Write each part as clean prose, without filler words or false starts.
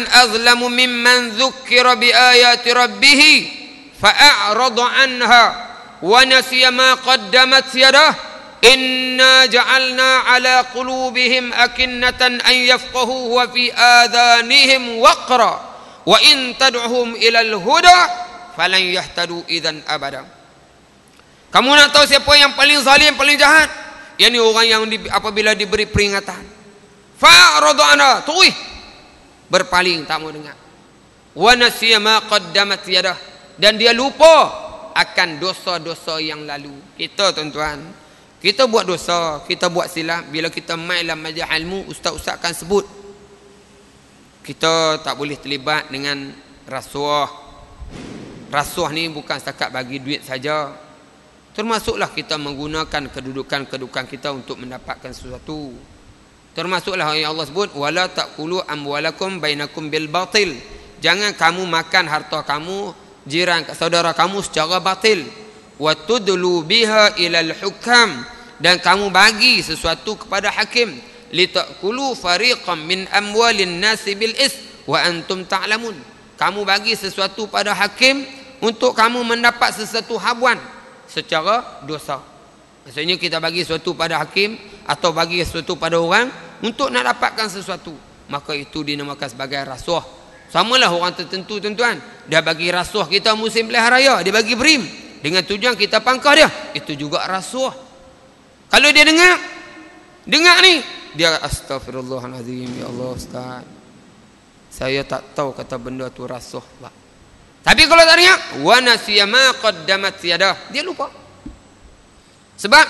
azlamu mimman dzukkira bi ayati rabbih fa'arada anha wa nasiya ma qaddamat yadah inna ja'alna ala qulubihim akinnatan an yafqahu wa fi adhanihim waqra wa in tad'uhum ila al-huda falan yahtadu idzan abada. Kamu nak tahu siapa yang paling zalim, paling jahat? Yang orang yang apabila diberi peringatan, fa'arada anha, berpaling, tak mau dengar. Wa nasiya ma qaddamat yadah, dan dia lupa akan dosa-dosa yang lalu. Kita tuan-tuan, kita buat dosa, kita buat silap, bila kita mai dalam majlis ilmu, ustaz-ustaz akan sebut kita tak boleh terlibat dengan rasuah. Rasuah ni bukan setakat bagi duit saja, termasuklah kita menggunakan kedudukan kita untuk mendapatkan sesuatu. Termasuklah yang Allah sebut, wala taqulu amwalakum bainakum bil batil, jangan kamu makan harta kamu, jiran saudara kamu secara batil. Wa tudlu biha ilal hukam, dan kamu bagi sesuatu kepada hakim. Litaqulu fariqam min amwalin nasi bil is wa antum ta'lamun, kamu bagi sesuatu pada hakim untuk kamu mendapat sesuatu habuan secara dosa. Maksudnya kita bagi sesuatu pada hakim atau bagi sesuatu pada orang untuk nak dapatkan sesuatu, maka itu dinamakan sebagai rasuah. Samalah orang tertentu tuan-tuan, dia bagi rasuah kita musim pilihan raya, dia bagi brim dengan tujuan kita pangkah dia, itu juga rasuah. Kalau dia dengar ni, dia astagfirullahalazim, ya Allah ustaz, saya tak tahu kata benda tu rasuah pula. Tapi kalau tak dengar, wa nasiya ma qaddamat yadah, dia lupa. Sebab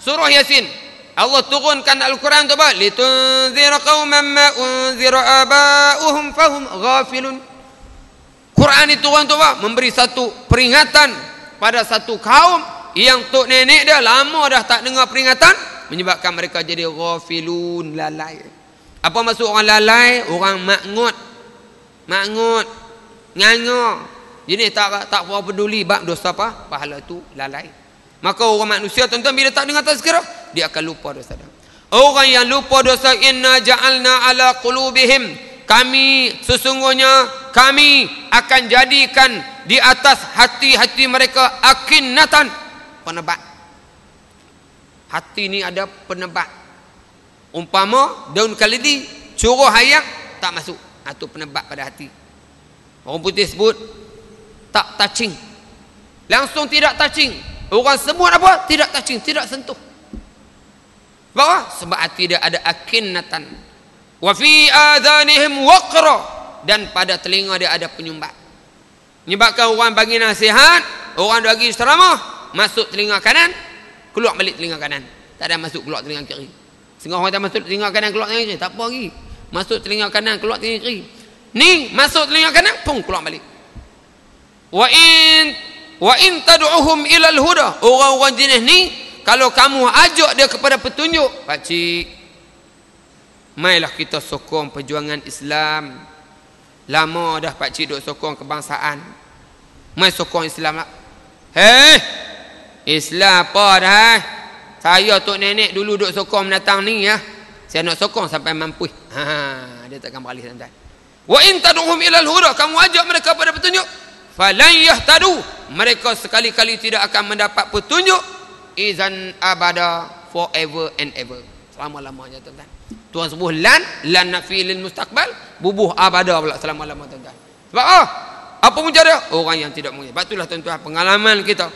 surah Yasin Allah turunkan Al-Quran tu apa? Litunzira qauman ma unzira aba'uhum fahum ghafilun. Quran itu turun tu apa? Memberi satu peringatan pada satu kaum yang tok nenek dia lama dah tak dengar peringatan, menyebabkan mereka jadi ghafilun, lalai. Apa maksud orang lalai? Orang makngut, nganga. Jadi tak apa peduli bab dosa apa, pahala tu lalai. Maka orang manusia tuan-tuan bila tak dengar tazkirah, dia akan lupa dosa dia. Orang yang lupa dosa, inna ja'alna ala qulubihim, sesungguhnya kami akan jadikan di atas hati-hati mereka akinnatan, penebat. Hati ni ada penebat. Umpama daun kalidi curuh air tak masuk, itu penebat pada hati. Orang putih sebut tak touching, langsung tidak touching. Orang sebut apa? Tidak touching, tidak sentuh. Bahawa sebab hati dia ada akinnatan. Wa fi adhanihim waqra, dan pada telinga dia ada penyumbat. Menyebabkan orang bagi nasihat, orang bagi ceramah, masuk telinga kanan, keluar balik telinga kanan. Tak ada masuk keluar telinga kiri. Setengah orang tak masuk telinga kanan, keluar telinga kiri, tak apa lagi. Masuk telinga kanan, keluar telinga kiri. Ni masuk telinga kanan, pun keluar balik. Wa in tad'uhum ilal huda, orang-orang jenis ni kalau kamu ajak dia kepada petunjuk, pakcik, mailah kita sokong perjuangan Islam. Lama dah pakcik duk sokong kebangsaan, mai sokong Islam lah. Islam apa dah? Saya tok nenek dulu duk sokong menatang ni ya. Saya nak sokong sampai mampu. Dia takkan beralih tuan-tuan. Wa in tad'uhum ilal huda, kamu ajak mereka pada petunjuk, falan yahtadu, mereka sekali-kali tidak akan mendapat petunjuk, izan abada, forever and ever, selama-lamanya tuan-tuan. Tuhan sebut lan nafi lil mustaqbal, bubuh abada pula selama-lamanya tuan-tuan. Sebab apa punca dia? Orang yang tidak mengerti. Sebab itulah tuan-tuan, pengalaman kita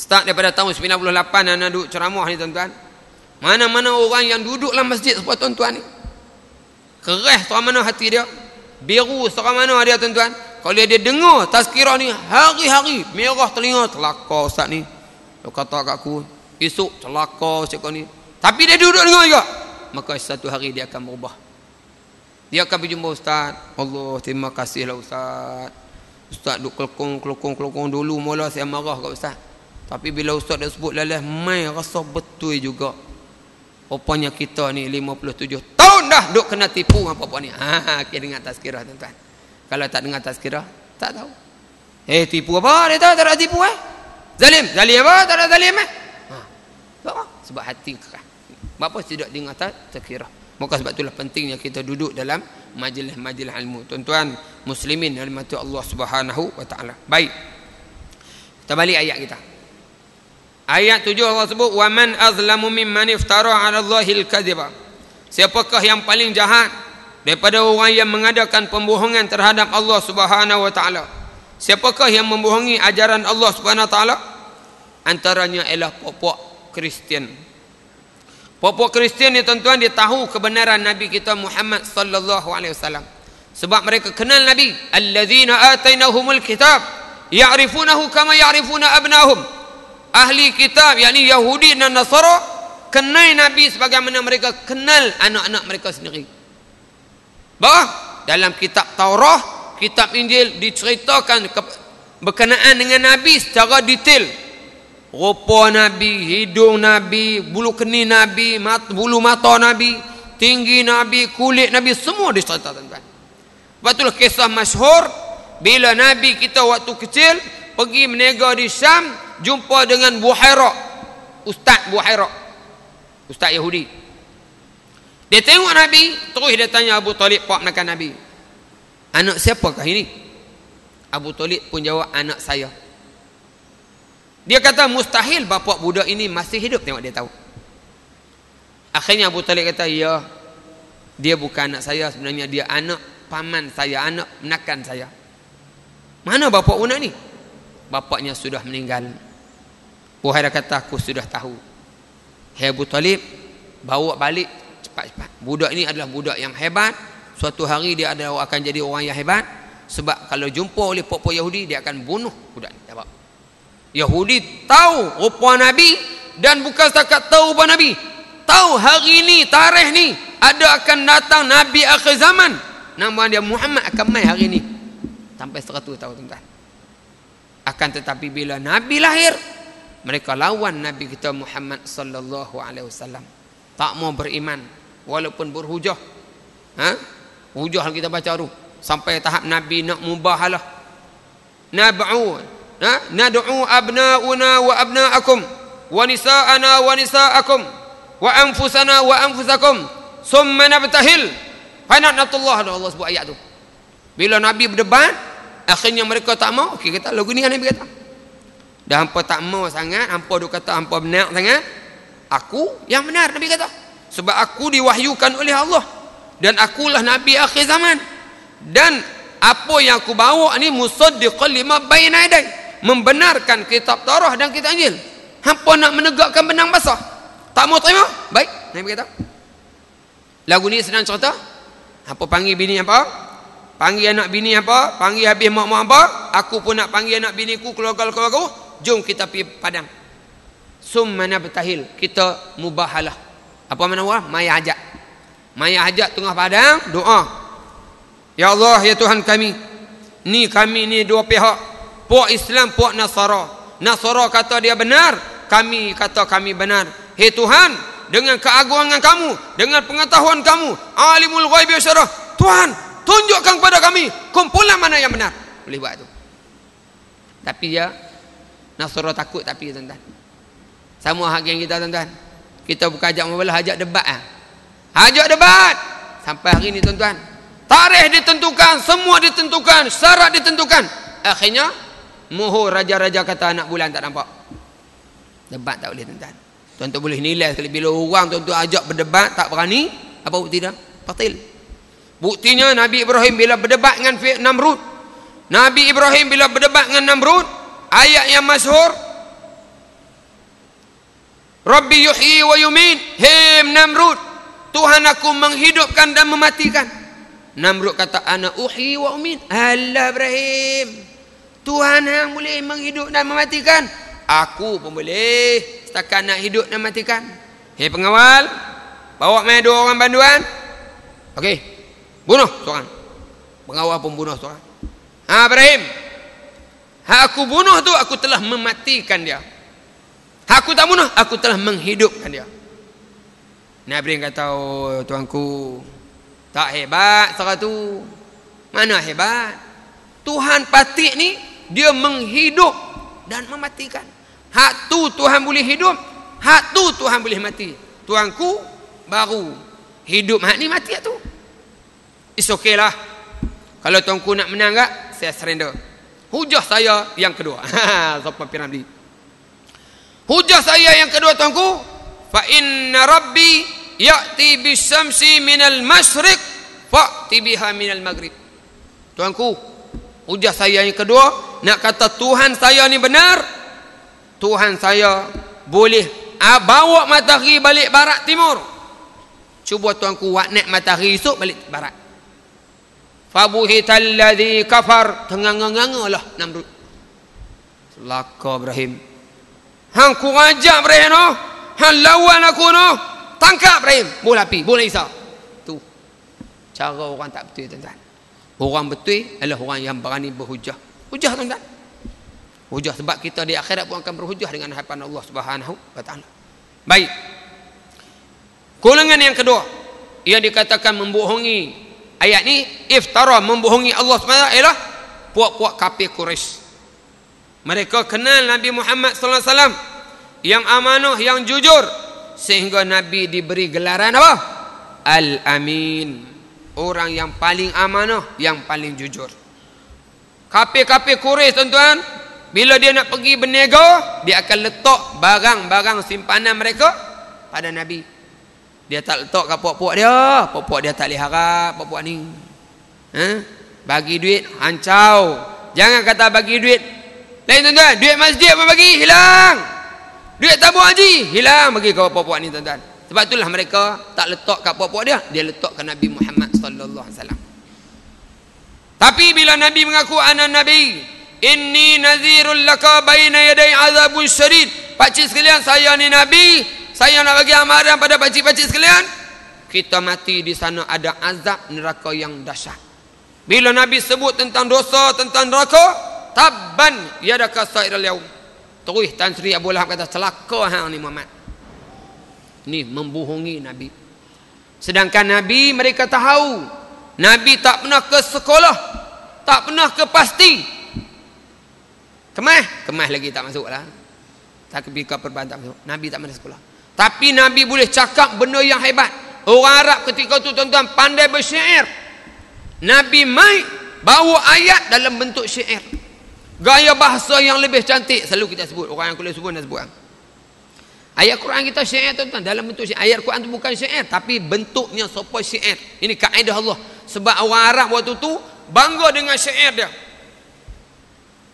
start daripada tahun 98 anak duduk ceramah ni tuan-tuan. Mana-mana orang yang duduk dalam masjid sebab tuan-tuan ni, keras seorang mana hati dia, biru seorang mana dia tuan-tuan. Kalau dia dengar tazkirah ni hari-hari, merah telinga, celaka ustaz ni, dia kata kat aku, esok celaka ustaz kau ni. Tapi dia duduk dengar juga, maka satu hari dia akan berubah. Dia akan berjumpa ustaz, Allah terima kasihlah ustaz. Ustaz duk kelokong dulu mula saya marah kat ustaz. Tapi bila ustaz dah sebut lalah, mai rasa betul juga. Rupanya kita ni 57 tahun dah duk kena tipu dengan apa-apa ni. Kita dengar tazkirah tuan-tuan. Kalau tak dengar tazkirah, tak tahu. Tipu apa? Dia tahu tak ada tipu Zalim apa? Tak ada zalim Sebab apa? Sebab hati keras. Sebab apa tidak dengar tazkirah? Maka sebab itulah pentingnya kita duduk dalam majlis-majlis ilmu. Tuan-tuan muslimin yang dirahmati Allah Subhanahu wa taala. Baik. Kita balik ayat kita. Ayat 7 Allah sebut wa man azlamu mimman iftara 'ala Allahil kadhiba. Siapakah yang paling jahat daripada orang yang mengadakan pembohongan terhadap Allah Subhanahu wa taala? Siapakah yang membohongi ajaran Allah Subhanahu wa taala? Antaranya ialah pokok Kristian. Pokok Kristian ni tuan-tuan, dia tahu kebenaran Nabi kita Muhammad sallallahu alaihi wasallam. Sebab mereka kenal Nabi, allazina atainahumul kitab ya'rifunahu kama ya'rifuna abnahum. Ahli kitab yakni Yahudi dan Nasara kenal Nabi sebagaimana mereka kenal anak-anak mereka sendiri. Bah, dalam kitab Taurat, kitab Injil diceritakan berkenaan dengan Nabi secara detail. Rupa Nabi, hidung Nabi, bulu keni Nabi, bulu mata Nabi, tinggi Nabi, kulit Nabi, semua diceritakan, tuan-tuan. Sebab itulah kisah masyhur bila Nabi kita waktu kecil pergi berniaga di Syam, jumpa dengan Buhaira, Ustaz Buhaira, Ustaz Yahudi. Dia tengok Nabi, terus dia tanya Abu Talib, pak menakan Nabi, anak siapakah ini? Abu Talib pun jawab, anak saya. Dia kata mustahil bapak budak ini masih hidup. Tengok dia tahu. Akhirnya Abu Talib kata, ya, dia bukan anak saya, sebenarnya dia anak paman saya, anak menakan saya. Mana bapak budak ni? Bapaknya sudah meninggal. Buhairah kata, aku sudah tahu. Hai Abu Talib, bawa balik cepat-cepat. Budak ini adalah budak yang hebat. Suatu hari dia adalah akan jadi orang yang hebat. Sebab kalau jumpa oleh pokok Yahudi, dia akan bunuh budak ini. Yahudi tahu rupa Nabi, dan bukan setakat tahu rupa Nabi, tahu hari ini, tarikh ni ada akan datang Nabi akhir zaman, nama dia Muhammad akan mai hari ini. Sampai 100 tahun, tuan-tuan. Akan tetapi bila Nabi lahir, mereka lawan Nabi kita Muhammad sallallahu alaihi wasallam. Tak mau beriman walaupun berhujah. Hujah kita baca tu sampai tahap Nabi nak mubahalah. Nad'u abna'una wa abna'akum wa nisa'ana wa nisa'akum wa anfusana wa anfusakum summa nabtahil fa na'natullah. Allah sebut ayat tu. Bila Nabi berdebat, akhirnya mereka tak mau. Okey, kata lagu ni Nabi kata. Dah hampa tak mau sangat, hampa duk kata hampa benar sangat. Aku yang benar, Nabi kata. Sebab aku diwahyukan oleh Allah dan akulah Nabi akhir zaman. Dan apa yang aku bawa ni musaddiqan lima baina yaday, membenarkan kitab Taurat dan kitab Injil. Hampa nak menegakkan benang basah, tak mau terima? Baik, Nabi kata. Lagu ni senang cerita. Hampa panggil bini apa? Panggil anak bini apa? Panggil habis mak-mak apa? Aku pun nak panggil anak biniku, keluarga-keluarga aku. Jom kita pergi padang. Summana bertahil, kita mubahalah. Apa makna wah? Maya hajat. Maya hajat tengah padang, doa. Ya Allah, ya Tuhan kami ni dua pihak, puak Islam, puak Nasara. Nasara kata dia benar, kami kata kami benar. Hei Tuhan, dengan keagungan kamu, dengan pengetahuan kamu, alimul ghaibi wasyarah, Tuhan tunjukkan kepada kami kumpulan mana yang benar. Boleh buat tu. Tapi ya Nasara takut. Tapi tuan-tuan, sama hak yang kita, tuan-tuan, kita bukan ajak membelah, ajak debat. Ajak debat sampai hari ni, tuan-tuan, tarikh ditentukan, semua ditentukan, syarat ditentukan. Akhirnya mohon raja-raja kata anak bulan tak nampak. Debat tak boleh, tuan-tuan. Tuan-tuan boleh nilai sekali bila orang tuan-tuan ajak berdebat tak berani, apa bukti dah? Batil. Buktinya Nabi Ibrahim bila berdebat dengan Namrud. Nabi Ibrahim bila berdebat dengan Namrud, ayat yang masyhur, Rabbi yuhyi wa yumin, hei Namrud, Tuhan aku menghidupkan dan mematikan. Namrud kata, ana uhyi wa umin. Allah Ibrahim, Tuhan yang boleh menghidup dan mematikan, aku pun boleh setakat nak hidup dan matikan. Hei pengawal, bawa main 2 orang banduan. Okey, bunuh seorang. Pengawal pun bunuh seorang. Ibrahim, aku bunuh tu, aku telah mematikan dia. Aku tak bunuh, aku telah menghidupkan dia. Nabi Ibrahim kata, oh tuanku, tak hebat cara tu. Mana hebat? Tuhan patik ni dia menghidup dan mematikan. Hak tu Tuhan boleh hidup, hak tu Tuhan boleh mati. Tuanku baru Hidup hak ni, mati hak tu. It's okay lah. Kalau tuanku nak menang tak, saya surrender. Hujah saya yang kedua. Sopan Piramli. Hujah saya yang kedua tuanku, fa inna rabbi ya'ti bisyamsi minal masyriq fa'ti biha minal maghrib. Tuanku, hujah saya yang kedua, nak kata Tuhan saya ni benar, Tuhan saya boleh bawa matahari balik barat timur. Cuba tuanku buat naik matahari esok balik barat. Fabuhital ladzi kafar, tengang-nganga lah Namrud. Selaka Ibrahim. Hang ku ajak Ibrahim no, hang lawan aku no, tangkap Ibrahim, bola api, bola Isa. Tu cara orang tak betul tuan-tuan. Orang betul adalah orang yang berani berhujah. Hujah tuan-tuan. Hujah, sebab kita di akhirat pun akan berhujah dengan hadapan Allah Subhanahu wa taala. Baik. Golongan yang kedua yang dikatakan membohongi ayat ni, iftara, membohongi Allah SWT, ialah puak-puak kafir Quraisy. Mereka kenal Nabi Muhammad sallallahu alaihi wasallam yang amanah, yang jujur, sehingga Nabi diberi gelaran apa? Al-Amin. Orang yang paling amanah, yang paling jujur. Kafir-kafir Quraisy tuan-tuan, bila dia nak pergi berniaga, dia akan letak barang-barang simpanan mereka pada Nabi. Dia tak letak kat puak-puak dia. Puak-puak dia tak boleh harap puak-puak ni. Bagi duit, hancau. Jangan kata bagi duit. Lain tuan-tuan, duit masjid apa bagi? Hilang. Duit tabung haji, hilang bagi ke puak-puak ni tuan-tuan. Sebab itulah mereka tak letak kat puak-puak dia. Dia letak kat Nabi Muhammad sallallahu alaihi wasallam. Tapi bila Nabi mengaku ana nabi, inni nazirul laka baina yaday azabun syadid. Pakcik sekalian, saya ni nabi, saya nak bagi amaran pada pakcik-pakcik sekalian. Kita mati di sana ada azab neraka yang dahsyat. Bila Nabi sebut tentang dosa, tentang neraka, tabban yadaka sa'iral yaum. Terus Tan Sri Abu Lahab kata, celaka hang ni Muhammad. Ni membohongi Nabi. Sedangkan Nabi, mereka tahu Nabi tak pernah ke sekolah, tak pernah ke pasti. Kemas lagi tak masuk lah. Tak pergi ke perban tak masuk. Nabi tak pernah sekolah. Tapi Nabi boleh cakap benda yang hebat. Orang Arab ketika tu tuan-tuan pandai bersyair. Nabi mai bawa ayat dalam bentuk syair. Gaya bahasa yang lebih cantik selalu kita sebut. Orang yang kuliah subuh nak sebut. Ayat Quran kita syair tuan-tuan, dalam bentuk syair. Ayat Quran tu bukan syair, tapi bentuknya serupa syair. Ini kaedah Allah. Sebab orang Arab waktu tu bangga dengan syair dia.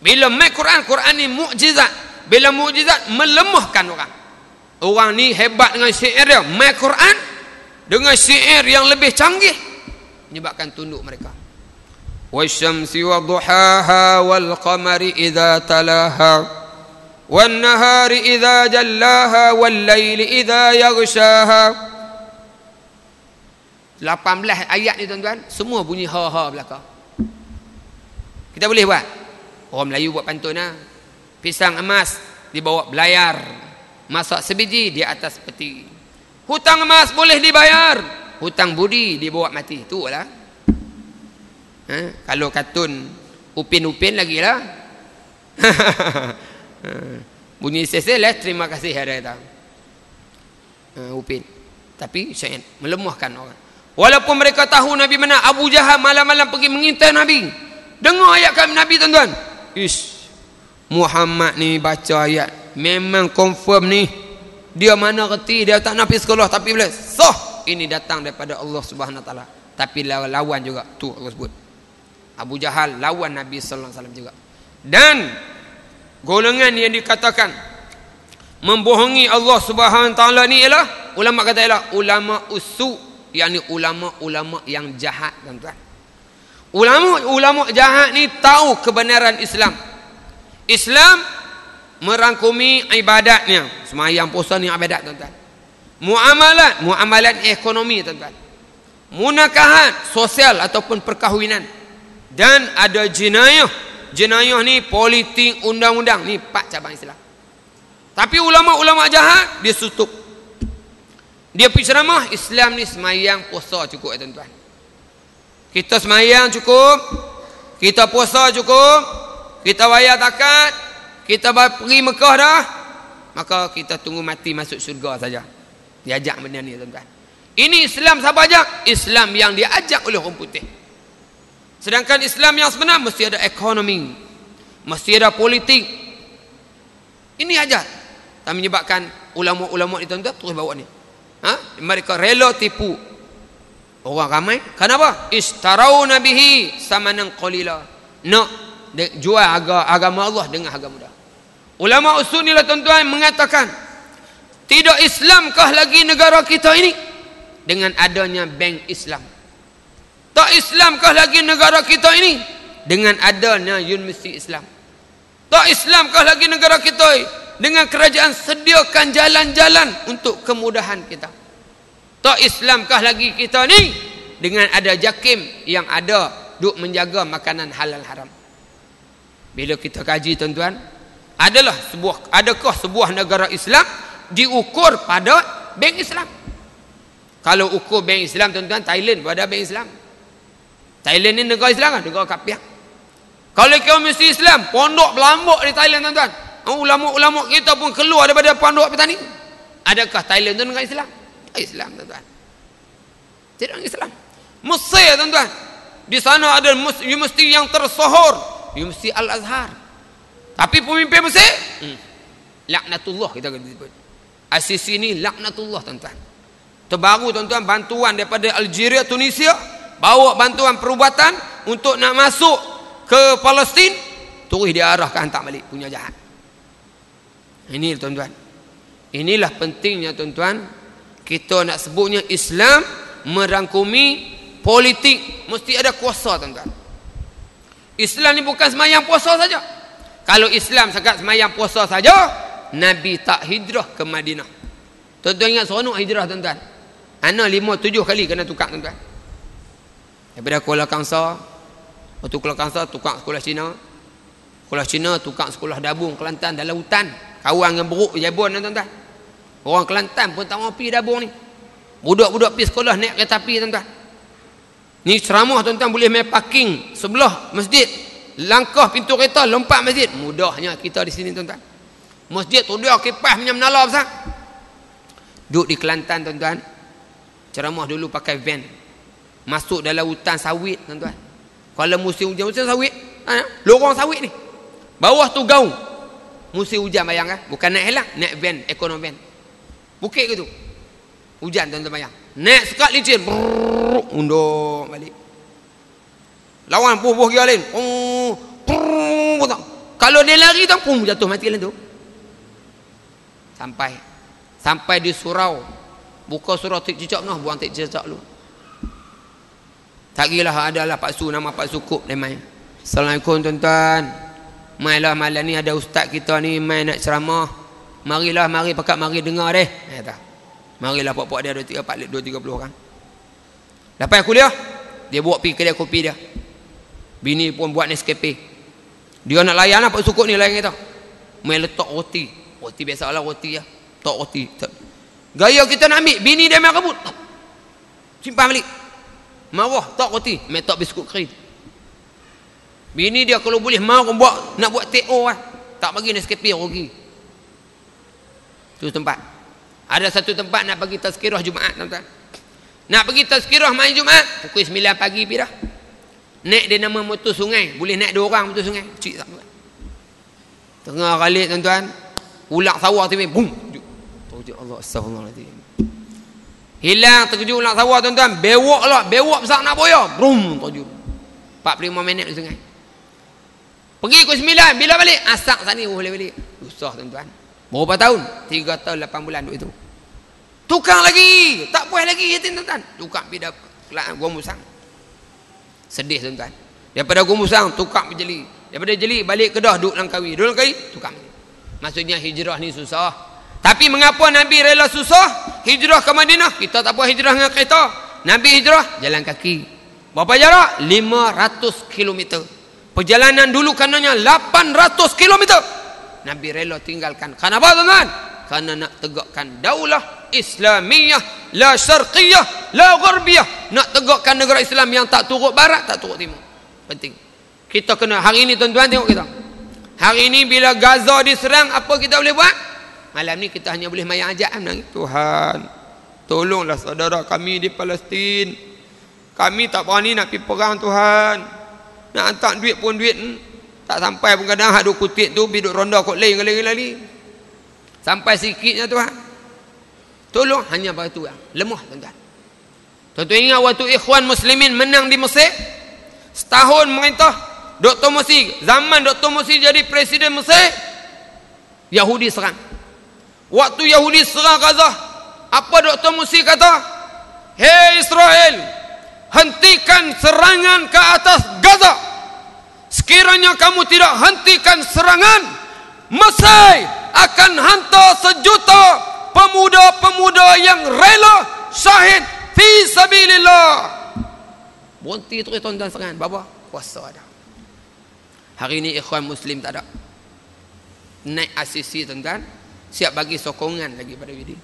Bila mai Quran, Quran ni mukjizat. Bila mukjizat melemahkan orang. Orang ni hebat dengan syair dia. Mai Quran dengan syair yang lebih canggih menyebabkan tunduk mereka. Wasyamsi wadduhaha wal qamari idza talaha wan nahari idza jallaha wal laili idza yaghshaha. 18 ayat ni tuan-tuan, semua bunyi ha-ha belakang. Kita boleh buat. Orang Melayu buat pantun lah. Pisang emas dibawa belayar, masak sebiji di atas peti. Hutang emas boleh dibayar, hutang budi dibawa mati. Tu lah. Kalau kartun Upin-Upin lagi lah. Bunyi sesel lah, terima kasih ada kata. Upin. Tapi syair melemahkan orang. Walaupun mereka tahu Nabi mana, Abu Jahal malam-malam pergi mengintai Nabi. Dengar ayat kami Nabi tuan-tuan. Muhammad ni baca ayat, memang confirm ni. Dia mana reti, dia tak nak pergi sekolah, tapi bila ini datang daripada Allah Subhanahu Wa Taala. Tapi lawan juga, tu Allah sebut. Abu Jahal lawan Nabi sallallahu alaihi wasallam juga. Dan golongan yang dikatakan membohongi Allah Subhanahu Wa Taala ni ialah ulama kata ialah ulama usu, yakni ulama-ulama yang jahat tuan-tuan. Ulama-ulama jahat ni tahu kebenaran Islam. Islam merangkumi ibadatnya, sembahyang, puasa ni ibadat tuan-tuan. Muamalat ekonomi tuan-tuan. Munakahat sosial ataupun perkahwinan. Dan ada jenayah. Jenayah ni politik, undang-undang, ni 4 cabang Islam. Tapi ulama-ulama jahat dia tutup. Dia pergi ceramah, Islam ni sembahyang, puasa cukup tuan-tuan. Kita sembahyang cukup, kita puasa cukup, kita bayar zakat, kita pergi Mekah dah, maka kita tunggu mati masuk syurga saja. Diajak benda ni tuan-tuan. Ini Islam siapa ajak? Islam yang diajak oleh orang putih. Sedangkan Islam yang sebenar mesti ada ekonomi, mesti ada politik. Ini ajar. Tak menyebabkan ulama-ulama itu terus bawa ni. Mereka rela tipu orang ramai. Kenapa? Ishtarawna bihi samanan qalila. Nak jual agama Allah dengan harga mudah. Ulama usul ni lah tuan-tuan mengatakan, tidak Islamkah lagi negara kita ini dengan adanya bank Islam? Tak Islamkah lagi negara kita ini dengan adanya universiti Islam? Tak Islamkah lagi negara kita dengan kerajaan sediakan jalan-jalan untuk kemudahan kita? Tak Islamkah lagi kita ni dengan ada JAKIM yang ada duk menjaga makanan halal haram? Bila kita kaji tuan-tuan, adakah sebuah negara Islam diukur pada bank Islam? Kalau ukur bank Islam tuan-tuan, Thailand pun ada bank Islam. Thailand ni negara Islam kan? Negara kafir. Kalau kau mesti Islam, pondok berlambak di Thailand tuan-tuan. Ulama-ulama kita pun keluar daripada pondok petani. Adakah Thailand tu negara Islam? Islam tuan-tuan. Tidak Islam. Mesir tuan-tuan, di sana ada universiti yang tersohor, Universiti Al-Azhar. Tapi pemimpin Mesir laknatullah, kita kata sebut. Asisi ni laknatullah tuan-tuan. Terbaru tuan-tuan bantuan daripada Algeria, Tunisia, bawa bantuan perubatan untuk nak masuk ke Palestin, terus diarahkan hantar balik, punya jahat. Ini tuan-tuan. Inilah pentingnya tuan-tuan, kita nak sebutnya Islam merangkumi politik, mesti ada kuasa tuan-tuan. Islam ni bukan semayang puasa saja. Kalau Islam sekat semayang puasa saja, Nabi tak hijrah ke Madinah. Tuan-tuan ingat seronok hijrah tuan-tuan. Ana 5-7 kali kena tukar tuan-tuan. Daripada Kuala Kangsar, waktu Kuala Kangsar tukar sekolah Cina. Sekolah Cina tukar sekolah Dabung Kelantan dalam hutan. Kawan dengan beruk Jabon tuan-tuan. Orang Kelantan pun tak mau pergi Dabung ni. Budak-budak pergi sekolah naik kereta api tuan-tuan. Ni ceramah tuan-tuan boleh main parking sebelah masjid. Langkah pintu kereta lompat masjid. Mudahnya kita di sini tuan-tuan. Masjid tu dia kipas punya menara besar. Duduk di Kelantan tuan-tuan. Ceramah dulu pakai van. Masuk dalam hutan sawit tuan-tuan. Kalau musim hujan sawit, lorong sawit ni. Bawah tu gaung. Musim hujan bayang kan? Bukan naik helang, naik van, ekonom van. Bukit gitu. Hujan tuan-tuan bayang. Naik sekat licin, undur balik. Lawan buh-buh dia lain. Kalau dia lari tu, jatuh mati lain tu. Sampai di surau. Buka surau tik cicak noh, buang tik cicak lu. Tak kira adalah Pak Su, nama Pak Sukup dia main. Assalamualaikum tuan-tuan. Mailah malam ni ada ustaz kita ni main nak ceramah. Marilah, mari pakat mari dengar deh. Kata. Marilah puak-puak dia ada 2-30 orang. Lepas kuliah, dia bawa pergi kedai kopi dia. Bini pun buat Nescafe. Dia nak layan lah Pak Sukup ni, layan kita. Main letak roti. Roti biasalah roti ya. Letak roti. Gaya kita nak ambil, bini dia main rebut. Simpan balik. Marah, tak roti, main tak biskut kering. Bini dia kalau boleh marah nak buat TO lah. Tak bagi Nescafe rugi. Itu tempat. Ada satu tempat nak bagi tazkirah Jumaat tuan-tuan. Nak pergi tazkirah main Jumaat, pukul 9 pagi pergi dah. Naik dia nama motor sungai, boleh naik 2 orang motor sungai. Cik tak. Tengah kali tuan-tuan, ulak sawah tu bum. Allah astagfirullahaladzim. Hilang terkejut ulak sawah tuan-tuan, bewok lah, bewok besar nak boya. Brum terjun. 45 minit di sungai. Pergi pukul 9, bila balik? Asak sana boleh balik. Susah tuan-tuan. Berapa tahun? 3 tahun 8 bulan duduk itu. Tukang lagi, tak puas lagi tuan-tuan. Tukang pindah Gua Musang. Sedih tuan-tuan. Daripada Gua Musang tukang berjeli. Daripada jeli balik Kedah duduk Langkawi. Duduk Langkawi tukang. Maksudnya hijrah ni susah. Tapi mengapa Nabi rela susah hijrah ke Madinah? Kita tak apa hijrah dengan kereta. Nabi hijrah jalan kaki. Berapa jarak? 500 km. Perjalanan dulu kanannya 800 km. Nabi rela tinggalkan. Kenapa tuan-tuan? Karena nak tegakkan daulah Islamiyah, la syarqiyah, la gharbiyah. Nak tegakkan negara Islam yang tak turut barat, tak turut timur. Penting. Kita kena hari ini tuan-tuan tengok kita. Hari ini bila Gaza diserang, apa kita boleh buat? Malam ni kita hanya boleh mayang ajak menangis. Tuhan, Tolonglah saudara kami di Palestin. Kami tak berani nak pergi perang Tuhan. Nak hantar duit pun duit tak sampai pun, kadang hak duk kutip tu pergi duk ronda kot lain lagi. Sampai sikitnya Tuhan. Tolong, hanya begitu yang lemah tuan-tuan. Tuan-tuan ingat waktu Ikhwan Muslimin menang di Mesir, setahun merintah Dr. Morsi, zaman Dr. Morsi jadi presiden Mesir, Yahudi serang. Waktu Yahudi serang Gaza, apa Dr. Morsi kata? Hei Israel, hentikan serangan ke atas Gaza. Sekiranya kamu tidak hentikan serangan, Mesir akan hantar sejuta pemuda-pemuda yang rela syahid fi sabilillah. Berhenti terus tuan-tuan serangan. Bapa, kuasa ada. Hari ini Ikhwan Muslim tak ada. Naik ACC tuan-tuan, siap bagi sokongan lagi pada diri.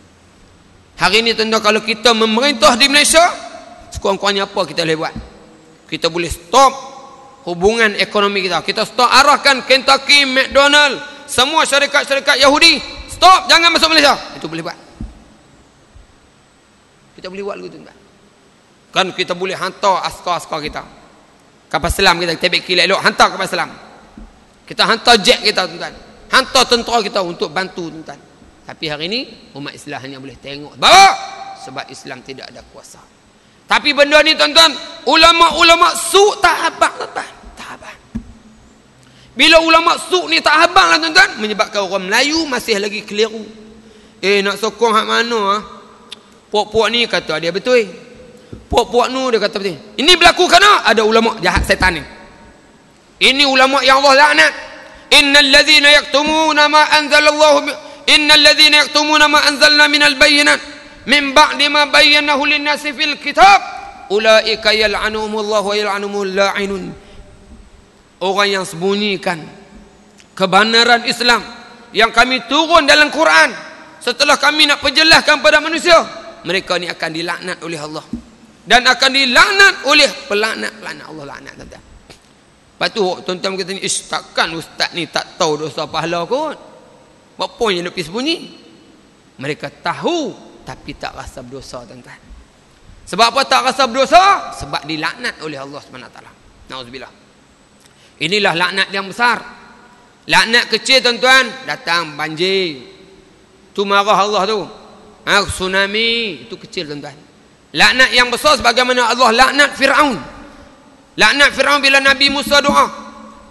Hari ini tuan-tuan, kalau kita memerintah di Malaysia, sekurang-kurangnya apa kita boleh buat? Kita boleh stop hubungan ekonomi kita. Kita stop arahkan Kentucky, McDonald, semua syarikat-syarikat Yahudi, stop, jangan masuk Malaysia. Itu boleh buat. Kita boleh buat begitu tuan-tuan. Kan kita boleh hantar askar-askar kita, kapal selam kita tebek kilat elok, hantar kapal selam. Kita hantar jet kita tuan-tuan, hantar tentera kita untuk bantu tuan-tuan. Tapi hari ini umat Islam hanya boleh tengok. Sebab Islam tidak ada kuasa. Tapi benda ni tuan-tuan, ulama-ulama su' tak habang tuan-tuan. Tak habang. Bila ulama su' ni tak habang lah tuan-tuan, menyebabkan orang Melayu masih lagi keliru. Nak sokong hak mana? Puak-puak ni kata dia betul. Puak-puak nu dia kata betul. Ini berlaku kerana ada ulama jahat setan ni. Ini ulama yang Allah laknat. Innal ladzina yaktumuna ma anzalallahu innal ladzina yaktumuna ma anzalna minal bayyinat min ba'di ma bayyanahu lin-nasi fil kitab ulaika yal'anuhumullahu wa yal'anuhumul la'inun. Orang yang sembunyikan kebenaran Islam yang kami turun dalam Quran, setelah kami nak perjelaskan pada manusia, mereka ni akan dilaknat oleh Allah dan akan dilaknat oleh pelaknat-pelaknat. Allah laknat tuan-tuan. Lepas tu tuan-tuan kata ni, takkan ustaz ni tak tahu dosa pahala kot. Apa yang nak pergi sembunyi? Mereka tahu tapi tak rasa berdosa tuan-tuan. Sebab apa tak rasa berdosa? Sebab dilaknat oleh Allah SWT. Nauzubillah. Inilah laknat yang besar. Laknat kecil tuan-tuan, datang banjir, tu marah Allah tu. Tsunami, itu kecil tuan-tuan. Laknat yang besar sebagaimana Allah laknat Fir'aun. Laknat Fir'aun bila Nabi Musa doa.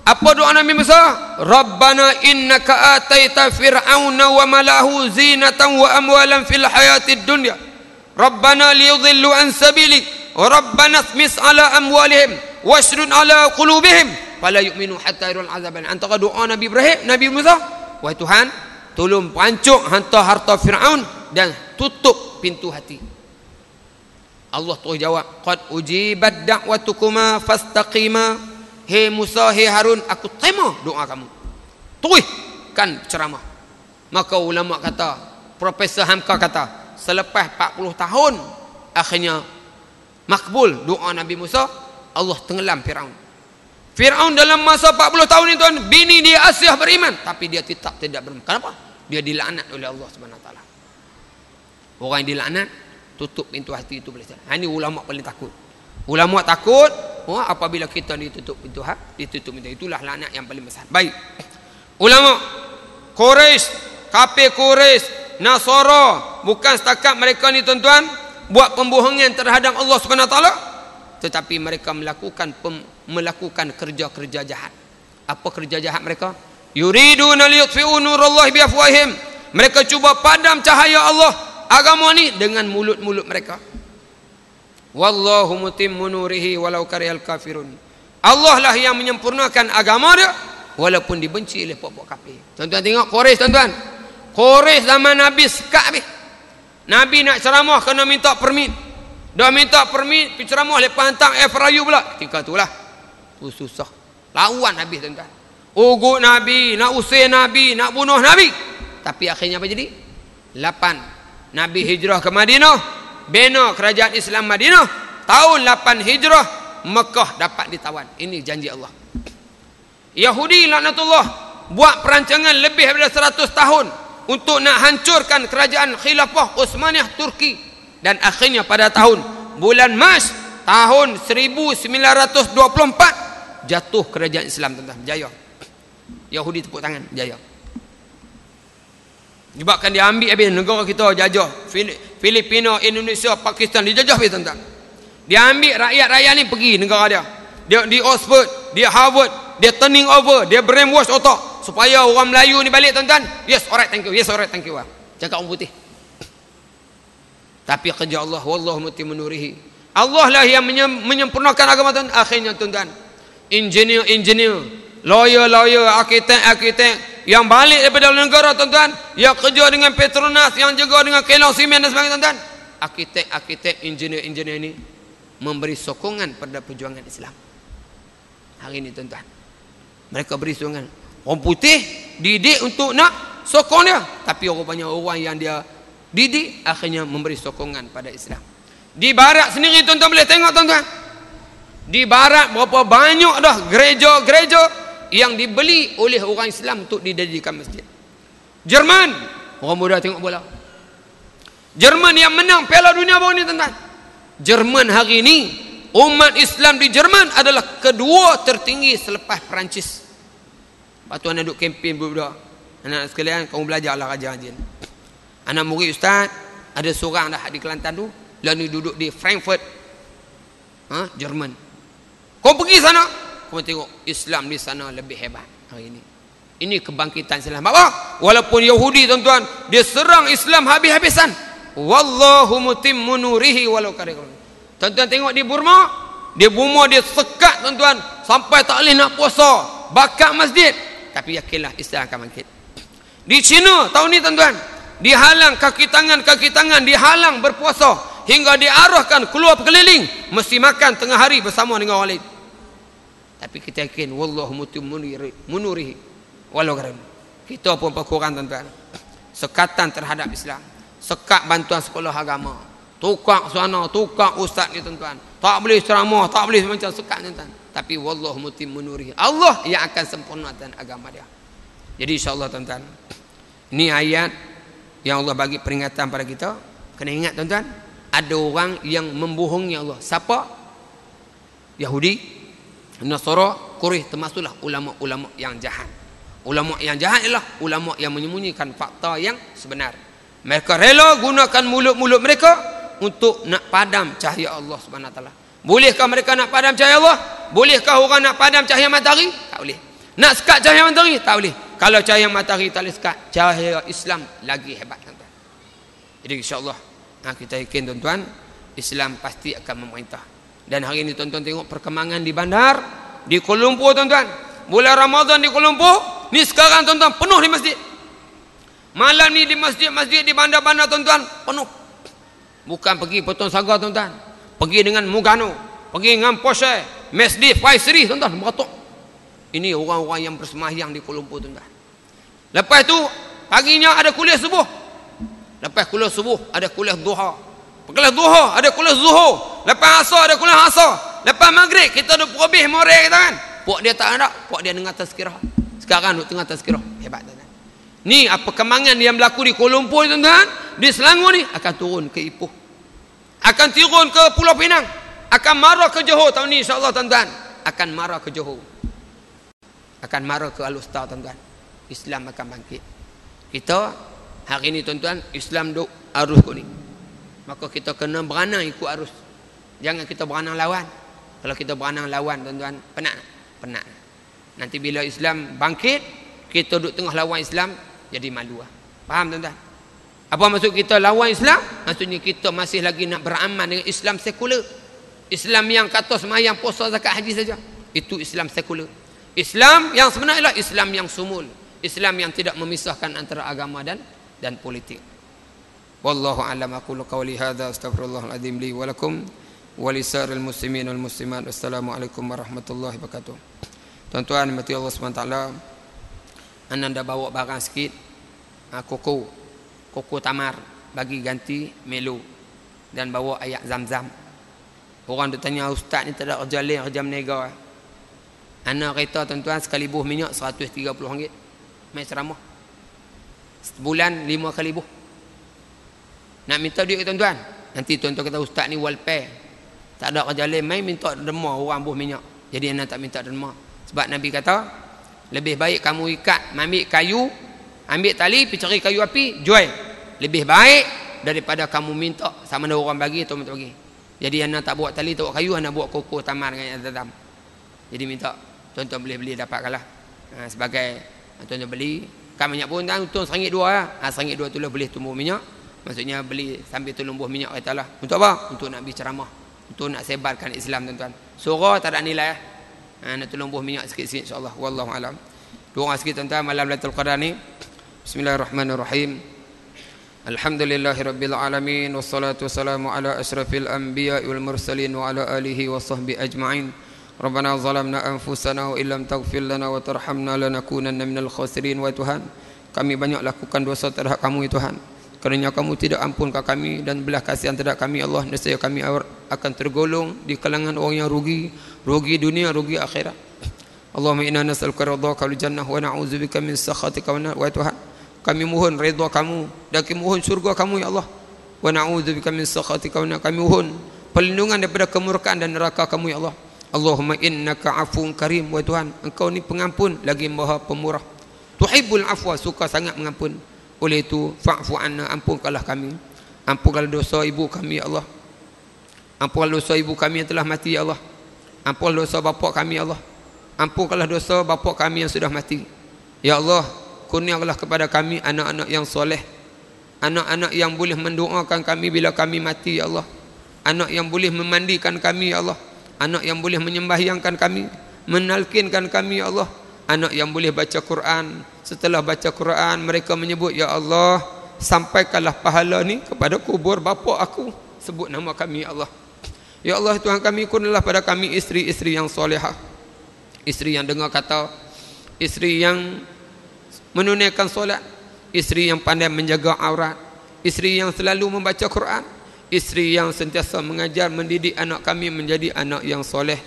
Apa doa Nabi Musa? Rabbana innaka ataita fir'auna wa malahu zinatan wa amwalan fil hayatid dunya. Rabbana liyudhillu an sabilik. Wa rabbana smis ala amwalihim washrud ala qulubihim fala yu'minu hatta yarul azaban. Antara doa Nabi Ibrahim, Nabi Musa, wahai Tuhan, tolong pancuk hantar harta Fir'aun dan tutup pintu hati. Allah terus jawab, qad ujibat da'watukuma fastaqima. Hei Musa, hei Harun, aku terima doa kamu. Teruskan ceramah. Maka ulama kata, Profesor Hamka kata, selepas 40 tahun akhirnya makbul doa Nabi Musa. Allah tenggelam Fir'aun. Fir'aun dalam masa 40 tahun itu, bini dia Asyah beriman, tapi dia tetap tidak beriman. Kenapa? Dia dilaknat oleh Allah SWT. Orang yang dilaknat, tutup pintu hati itu boleh jalan. Ini ulama paling takut. Ulama takut apabila kita ditutup pintu hati, ditutup pintu. Itulah laknat yang paling besar. Baik. Ulama Quraisy, kafir Quraisy, Nasara, bukan setakat mereka ni tuan-tuan buat pembohongan terhadap Allah SWT, tetapi mereka melakukan kerja-kerja jahat. Apa kerja jahat mereka? Yuriduna liyutfi'u nurallahi biafwahihim. Mereka cuba padam cahaya Allah agama ni dengan mulut-mulut mereka. Wallahu mutimmu nurihi walau karihal kafirun. Allah lah yang menyempurnakan agama dia walaupun dibenci oleh puak-puak kafir. Tuan-tuan tengok Quraisy tuan-tuan. Quraisy zaman Nabi sekat habis. Nabi nak ceramah kena minta permit. Dah minta permit pergi ceramah lepas hantar air fryer pula. Ketika itulah tu susah. Lawan habis tuan-tuan. Ugut Nabi, nak usir Nabi, nak bunuh Nabi. Tapi akhirnya apa jadi? 8 Nabi hijrah ke Madinah, bina kerajaan Islam Madinah. Tahun 8 hijrah Mekah dapat ditawan. Ini janji Allah. Yahudi laknatullah buat perancangan lebih daripada 100 tahun untuk nak hancurkan kerajaan khilafah Utsmaniyah Turki. Dan akhirnya pada tahun bulan Mac tahun 1924 jatuh kerajaan Islam, tuan-tuan. Jaya. Yahudi tepuk tangan, jaya. Sebabkan dia ambil habis negara kita, jajah. Filipina, Indonesia, Pakistan dijajah habis, tuan-tuan. Dia ambil rakyat-rakyat ni pergi negara dia. Dia di Oxford, dia Harvard, dia turning over, dia brainwash otak supaya orang Melayu ni balik, tuan-tuan. Yes, alright, thank you. Yes, alright, thank you. Cakap orang putih. Tapi kerja Allah, wallahu mutimmu nurihi. Allah lah yang menyempurnakan agama, tuan. Akhirnya, tuan-tuan, engineer, lawyer, arkitek yang balik daripada negara, tuan-tuan, yang kerja dengan Petronas, yang juga dengan Kelang Simen dan sebagainya, tuan-tuan. Arkitek, engineer ini memberi sokongan pada perjuangan Islam. Hari ini, tuan-tuan, mereka beri sokongan. Orang putih didik untuk nak sokong dia, tapi rupanya orang yang dia didik akhirnya memberi sokongan pada Islam. Di barat sendiri, tuan-tuan boleh tengok, tuan-tuan. Di barat berapa banyak dah gereja-gereja yang dibeli oleh orang Islam untuk didirikan masjid. Jerman, orang muda tengok bola. Jerman yang menang Piala Dunia baru ni, tuan-tuan. Jerman hari ini, umat Islam di Jerman adalah kedua tertinggi selepas Perancis. Lepas tu anak duduk kempen budak. Anak sekalian, kamu belajarlah raja jin. Anak murid ustaz, ada seorang dah di Kelantan tu, lalu duduk di Frankfurt, Jerman. Kau pergi sana, kau tengok Islam di sana lebih hebat hari ini. Ini kebangkitan Islam. Apa? Walaupun Yahudi, tuan-tuan, dia serang Islam habis-habisan. Wallahu mutimmu nurihi walau karihal. Tuan-tuan tengok di Burma, dia sekat, tuan-tuan, sampai tak boleh nak puasa, bakar masjid. Tapi yakinlah Islam akan bangkit. Di China tahun ni, tuan-tuan, dihalang kaki tangan dihalang berpuasa hingga diarahkan keluar berkeliling, mesti makan tengah hari bersama dengan orang lain. Tapi kita yakin wallahu mutimmu nurihi walau karihal. Kita pun berkurang, tuan-tuan, sekatan terhadap Islam. Sekat bantuan sekolah agama, tukar sana, tukar ustaz ni, tuan-tuan, tak boleh ceramah, tak boleh macam sekat, tuan-tuan. Tapi wallahu mutimmu nurihi, Allah yang akan sempurnakan agama dia. Jadi insyaAllah, tuan-tuan, ini ayat yang Allah bagi peringatan pada kita. Kena ingat, tuan-tuan, ada orang yang membohongi Allah. Siapa? Yahudi, Nasara, Quraisy, termasuklah ulama-ulama yang jahat. Ulama yang jahat ialah ulama yang menyembunyikan fakta yang sebenar. Mereka rela gunakan mulut-mulut mereka untuk nak padam cahaya Allah Subhanahu Wa Taala. Bolehkah mereka nak padam cahaya Allah? Bolehkah orang nak padam cahaya matahari? Tak boleh. Nak sekat cahaya matahari? Tak boleh. Kalau cahaya matahari tak boleh sekat, cahaya Islam lagi hebat, tuan-tuan. Jadi insya-Allah, kita yakin, tuan-tuan, Islam pasti akan memerintah. Dan hari ini, tuan-tuan, tengok perkembangan di bandar, di Kuala Lumpur, tuan-tuan. Bulan Ramadan di Kuala Lumpur, ni sekarang, tuan-tuan, penuh di masjid. Malam ni di masjid-masjid di bandar-bandar, tuan-tuan, penuh. Bukan pergi potong saga, tuan-tuan, pergi dengan Mugano, pergi dengan Porsche, Mercedes 5 Series, tuan-tuan, beratuk. Ini orang-orang yang bersemayang di Kuala Lumpur, tuan-tuan. Lepas tu paginya ada kuliah subuh. Lepas kuliah subuh ada kuliah duha. Kuliah duha ada kuliah zuhur. Lepas asar ada kuliah asar. Lepas maghrib kita duk perubih moreh kita kan. Puak dia tak ada, puak dia dengar tazkirah. Sekarang duk tengah tazkirah. Hebat, tuan-tuan. Ni apa perkembangan yang berlaku di Kuala Lumpur, tuan-tuan, di Selangor ni akan turun ke Ipoh. Akan turun ke Pulau Pinang. Akan marah ke Johor tahun ni, insya-Allah, tuan-tuan. Akan marah ke Johor. Akan marah ke Alustar, tuan-tuan. Islam akan bangkit. Kita hari ini, tuan-tuan, Islam duk arus kuning. Maka kita kena beranang ikut arus. Jangan kita beranang lawan. Kalau kita beranang lawan, tuan-tuan, penat. Nanti bila Islam bangkit, kita duduk tengah lawan Islam, jadi malu. Faham, tuan-tuan? Apa maksud kita lawan Islam? Maksudnya kita masih lagi nak beramal dengan Islam sekular. Islam yang kata sembahyang, puasa, zakat, haji saja. Itu Islam sekular. Islam yang sebenar ialah Islam yang sumul. Islam yang tidak memisahkan antara agama dan politik. Wallahu a'lam. Aqulu qawli hadza astaghfirullahal azim li wa lakum wa lisa'iril muslimin wal muslimat. Wassalamualaikum warahmatullahi wabarakatuh. Tuan-tuan, mati Allah Subhanahu taala, anda bawa barang sikit, koko tamar bagi ganti melo, dan bawa ayat Zam-Zam. Orang dia tanya, ustaz ni tak ada kerja lain, kerja menega. Anak kereta, tuan-tuan, sekali buh minyak RM130. Main ceramah sebulan 5 kali buh. Nak minta duit ke, tuan-tuan? Nanti tuan-tuan kata ustaz ni walpair. Tak ada kerja lain, main minta derma orang buh minyak. Jadi anak tak minta derma. Sebab Nabi kata, lebih baik kamu ikat, ambil kayu, ambil tali, pergi cari kayu api, jual. Lebih baik daripada kamu minta sama ada orang bagi atau minta bagi. Jadi anak tak buat tali, tak buat kayu, anak buat kukuh tamar dengan azam. Jadi minta tuan-tuan boleh dapatkanlah. Sebagai tuan-tuan beli, kan minyak pun untung RM1.2 lah. RM1.2 tu lah boleh tumbuh minyak. Maksudnya beli sambil tu lumbuh minyak katalah. Untuk apa? Untuk nak berceramah, untuk nak sebarkan Islam tuan-tuan. Surah tak ada nilai. Nak tolong buah minyak sikit-sikit insya-Allah. Wallahu alam. Doa sikit tuan-tuan malam Lailatul Qadar ni. Bismillahirrahmanirrahim. Alhamdulillahirabbil alamin wassalatu wassalamu ala asyrafil anbiya'i wal mursalin wa ala alihi wa sahbihi ajma'in. Rabbana zalamna anfusana wa illam taghfir lana wa tarhamna lanakunanna minal khasirin. Wa Tuhan, kami banyak lakukan dosa terhadap kamu ya Tuhan. Kerana kamu tidak ampunkan kami dan belas kasihan terhadap kami Allah, nescaya kami akan tergolong di kalangan orang yang rugi dunia, rugi akhirat. Allahumma inna nas'aluka ridhaka wal jannah wa na'udzubika min sakhatika wan nar. Wa Tuhan, kami mohon redha kamu dan kami mohon syurga kamu ya Allah. Wa na'udzubika min sakhatika wan nar. Kami mohon perlindungan daripada kemurkaan dan neraka kamu ya Allah. Allahumma innaka afuwun karim. Wa Tuhan, engkau ni pengampun lagi maha pemurah. Tuhibbul afwa, suka sangat mengampun. Oleh itu fa'fu anna, ampunkanlah kami. Ampunkanlah dosa ibu kami ya Allah. Ampunkanlah dosa ibu kami yang telah mati ya Allah. Ampunkanlah dosa bapa kami ya Allah. Ampunkanlah dosa bapa kami yang sudah mati ya Allah. Kurniakanlah kepada kami anak-anak yang soleh, anak-anak yang boleh mendoakan kami bila kami mati ya Allah. Anak yang boleh memandikan kami ya Allah. Anak yang boleh menyembahyangkan kami, menalkinkan kami ya Allah. Anak yang boleh baca Quran, setelah baca Quran mereka menyebut ya Allah, sampaikanlah pahala ni kepada kubur bapa aku, sebut nama kami ya Allah. Ya Allah Tuhan kami, kurnialah pada kami isteri-isteri yang solehah, isteri yang dengar kata, isteri yang menunaikan solat, isteri yang pandai menjaga aurat, isteri yang selalu membaca Quran, isteri yang sentiasa mengajar mendidik anak kami menjadi anak yang soleh.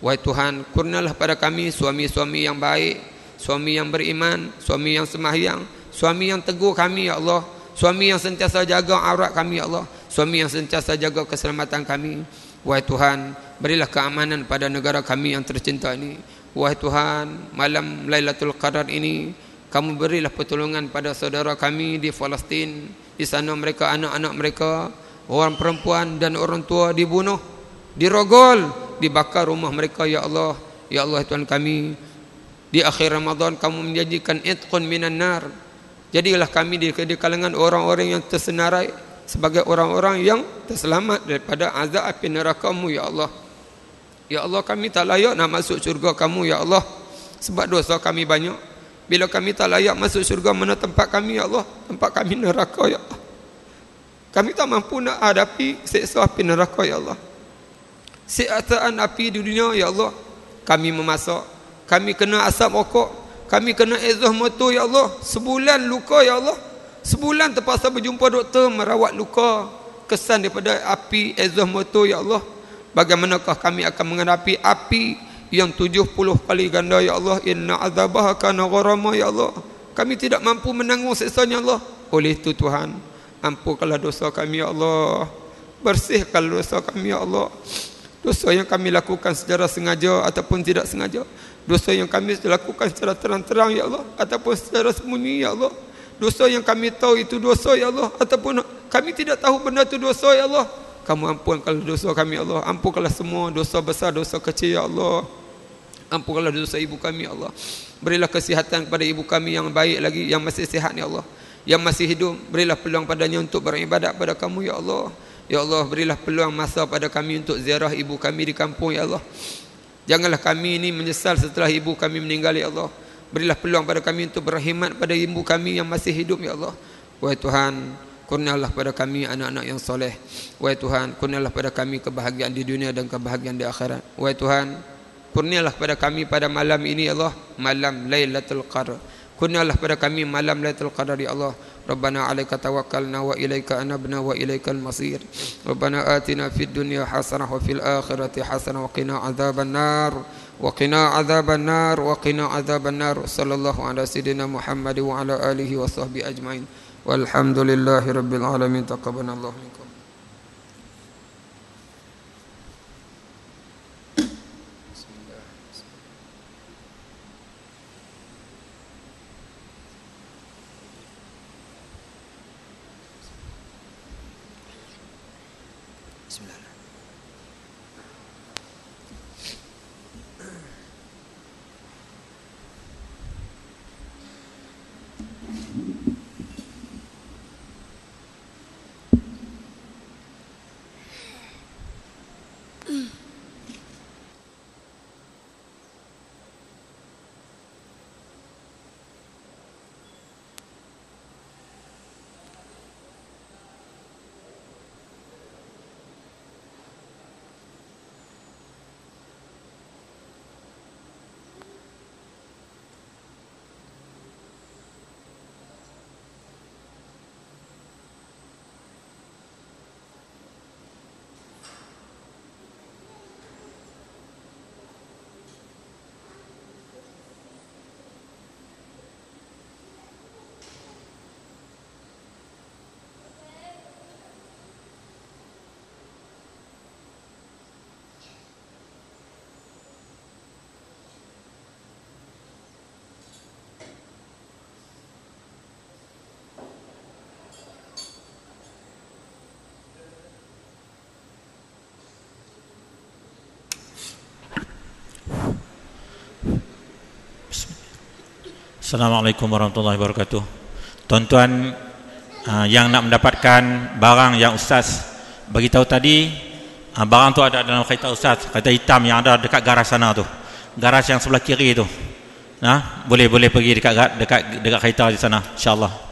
Wahai Tuhan, kurnialah pada kami suami-suami yang baik, suami yang beriman, suami yang sembahyang, suami yang teguh kami ya Allah, suami yang sentiasa jaga aurat kami ya Allah, suami yang sentiasa jaga keselamatan kami. Wahai Tuhan, berilah keamanan pada negara kami yang tercinta ini. Wahai Tuhan, malam Lailatul Qadar ini kamu berilah pertolongan pada saudara kami di Palestin. Di sana mereka, anak-anak mereka, orang perempuan dan orang tua dibunuh, dirogol, dibakar rumah mereka ya Allah. Ya Allah Tuhan kami, di akhir Ramadan kamu menjanjikan itqun minan nar. Jadilah kami di kalangan orang-orang yang tersenarai sebagai orang-orang yang terselamat daripada azab api neraka-Mu ya Allah. Ya Allah, kami tak layak nak masuk syurga kamu ya Allah, sebab dosa kami banyak. Bila kami tak layak masuk syurga, mana tempat kami ya Allah? Tempat kami neraka ya Allah. Kami tak mampu nak hadapi siksa api neraka ya Allah. Siksaan api di dunia ya Allah, kami memasak, kami kena asap rokok, kami kena exhaust motor ya Allah. Sebulan luka ya Allah, sebulan terpaksa berjumpa doktor merawat luka kesan daripada api exhaust motor ya Allah. Bagaimanakah kami akan menghadapi api yang 70 kali ganda ya Allah? Inna azabaha kana gharama ya Allah. Kami tidak mampu menanggung siksanya Allah. Oleh itu Tuhan, ampunkanlah dosa kami ya Allah, bersihkan dosa kami ya Allah. Dosa yang kami lakukan secara sengaja ataupun tidak sengaja, dosa yang kami lakukan secara terang-terang ya Allah ataupun secara sembunyi ya Allah, dosa yang kami tahu itu dosa ya Allah ataupun kami tidak tahu benda itu dosa ya Allah, kamu ampunkanlah dosa kami ya Allah. Ampunkanlah semua dosa besar, dosa kecil ya Allah. Ampunkanlah dosa ibu kami ya Allah. Berilah kesihatan kepada ibu kami yang baik lagi, yang masih sihat ya Allah, yang masih hidup. Berilah peluang padanya untuk beribadat pada kamu ya Allah. Ya Allah, berilah peluang masa pada kami untuk ziarah ibu kami di kampung ya Allah. Janganlah kami ini menyesal setelah ibu kami meninggal ya Allah. Berilah peluang pada kami untuk berkhidmat pada ibu kami yang masih hidup ya Allah. Wahai Tuhan, kurnialah pada kami anak-anak yang soleh. Wahai Tuhan, kurnialah pada kami kebahagiaan di dunia dan kebahagiaan di akhirat. Wahai Tuhan, kurnialah pada kami pada malam ini ya Allah, malam Lailatul Qadar. Kurnialah pada kami malam Lailatul Qadar ya Allah. Rabbana 'alaika tawakkalna wa ilaika anabna wa ilaikal masir. Rabbana atina fid dunya hasanah wa fil akhirati hasanah wa qina adzaban nar. Wa qina adzaban nar wa qina adzaban nar. Sallallahu ala sayidina Muhammad wa ala alihi wa sahbihi ajmain. Walhamdulillahi rabbil alamin. Taqabbalallahu minkum. Bismillah. Assalamualaikum warahmatullahi wabarakatuh. Tuan-tuan yang nak mendapatkan barang yang Ustaz bagi tahu tadi, barang tu ada dalam kereta Ustaz, kereta hitam yang ada dekat garas sana tu, garas yang sebelah kiri tu. Boleh pergi dekat kereta di sana, insya-Allah.